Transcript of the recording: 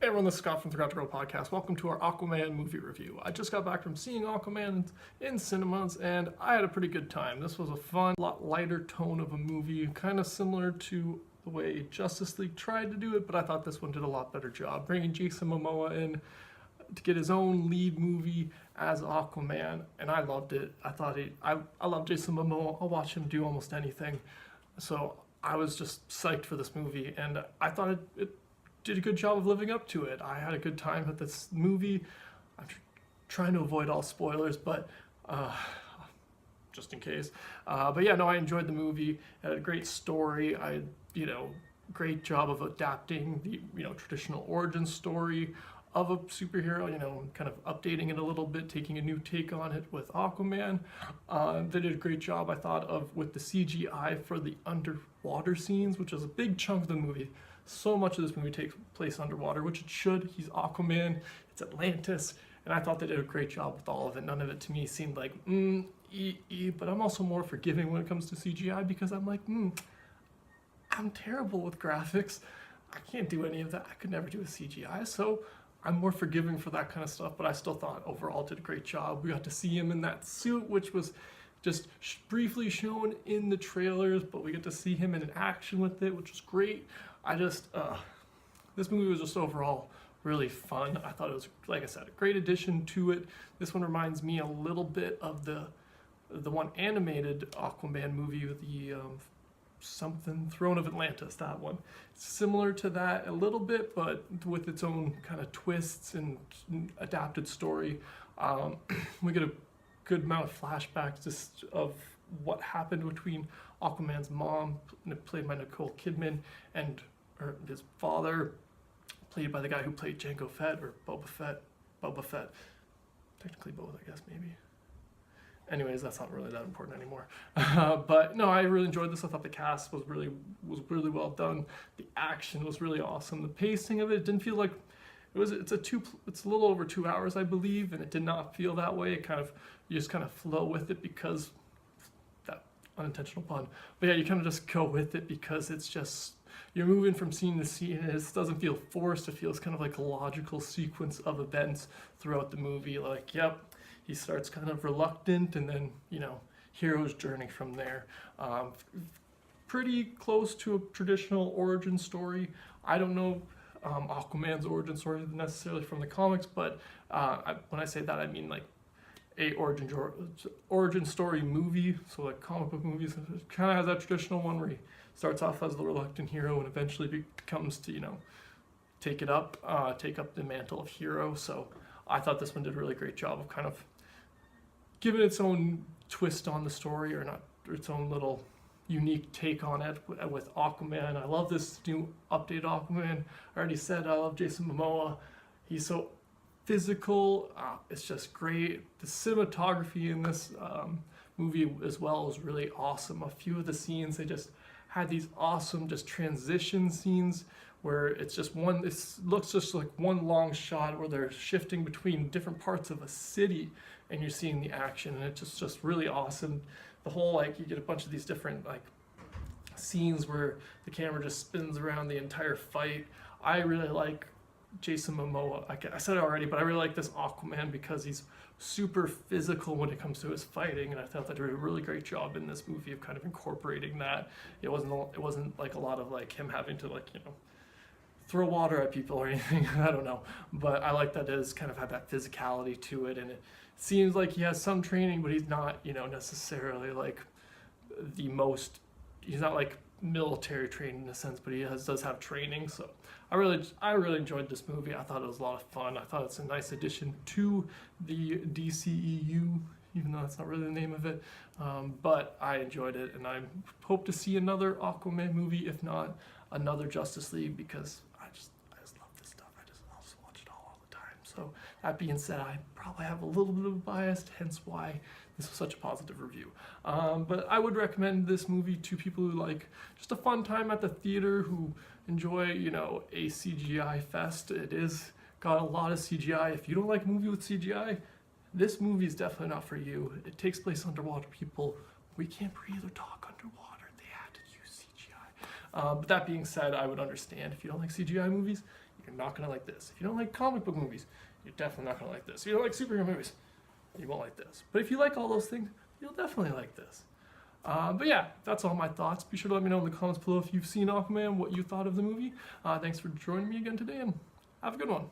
Hey everyone, this is Scott from the Got to Grow podcast. Welcome to our AQUAMAN movie review. I just got back from seeing AQUAMAN in cinemas and I had a pretty good time. This was a fun, lot lighter tone of a movie, kind of similar to the way Justice League tried to do it, but I thought this one did a lot better job. Bringing Jason Momoa in to get his own lead movie as Aquaman, and I loved it. I love Jason Momoa. I'll watch him do almost anything. So I was just psyched for this movie, and I thought it did a good job of living up to it. I had a good time with this movie. I'm trying to avoid all spoilers, but just in case. But yeah, no, I enjoyed the movie. It had a great story. Great job of adapting the traditional origin story of a superhero, kind of updating it a little bit, taking a new take on it with Aquaman. They did a great job, I thought, with the CGI for the underwater scenes, which is a big chunk of the movie. So much of this movie takes place underwater, which it should. He's Aquaman, it's Atlantis, and I thought they did a great job with all of it. None of it to me seemed like, but I'm also more forgiving when it comes to CGI because I'm like, I'm terrible with graphics. I can't do any of that. I could never do a CGI, so I'm more forgiving for that kind of stuff, but I still thought overall did a great job. We got to see him in that suit, which was just briefly shown in the trailers, but we get to see him in action with it, which was great. This movie was just overall really fun. I thought it was, like I said, a great addition to it. This one reminds me a little bit of the one animated Aquaman movie with the something Throne of Atlantis, that one. It's similar to that a little bit, but with its own kind of twists and adapted story. We get a good amount of flashbacks just of what happened between Aquaman's mom, played by Nicole Kidman, and his father, played by the guy who played Jango Fett, or Boba Fett. Technically both, I guess, maybe. Anyways, that's not really that important anymore. But no, I really enjoyed this. I thought the cast was really well done. The action was really awesome. The pacing of it didn't feel like it's a little over 2 hours, I believe, and it did not feel that way. You just kind of flow with it because that unintentional pun. But yeah, you kind of just go with it because it's just you're moving from scene to scene, and it doesn't feel forced. It feels kind of like a logical sequence of events throughout the movie. Like, yep, he starts kind of reluctant, and then hero's journey from there. Pretty close to a traditional origin story. I don't know Aquaman's origin story necessarily from the comics, but when I say that, I mean like a origin story movie. So like comic book movies, it kind of has that traditional one where he starts off as the reluctant hero and eventually becomes to take up the mantle of hero. So I thought this one did a really great job of kind of giving its own twist on the story, or its own little unique take on it with Aquaman. I love this new updated Aquaman. I already said I love Jason Momoa. He's so physical. It's just great. The cinematography in this movie as well is really awesome. A few of the scenes, they just had these awesome just transition scenes where it looks just like one long shot where they're shifting between different parts of a city and you're seeing the action, and it's just really awesome. The whole, you get a bunch of these different scenes where the camera just spins around the entire fight. I really like Jason Momoa. I said it already, but I really like this Aquaman because he's super physical when it comes to his fighting, and I thought they did a really great job in this movie of kind of incorporating that. It wasn't like a lot of him having to throw water at people or anything. I don't know, but I like that it has kind of had that physicality to it, and it seems like he has some training, but he's not necessarily he's not military trained in a sense, but he does have training. So I really enjoyed this movie. I thought it was a lot of fun. I thought it's a nice addition to the DCEU, even though that's not really the name of it. But I enjoyed it, and I hope to see another Aquaman movie, if not another Justice League, because I just love this stuff. I'll just watch it all the time. So that being said, I probably have a little bit of bias, hence why this was such a positive review. But I would recommend this movie to people who like just a fun time at the theater, who enjoy, a CGI fest. It is got a lot of CGI. If you don't like a movie with CGI, this movie is definitely not for you. It takes place underwater, people. We can't breathe or talk underwater. They had to use CGI. But that being said, I would understand if you don't like CGI movies. You you're not going to like this. If you don't like comic book movies, you're definitely not going to like this. If you don't like superhero movies, you won't like this. But if you like all those things, you'll definitely like this. But yeah, that's all my thoughts. Be sure to let me know in the comments below if you've seen Aquaman, what you thought of the movie. Thanks for joining me again today, and have a good one.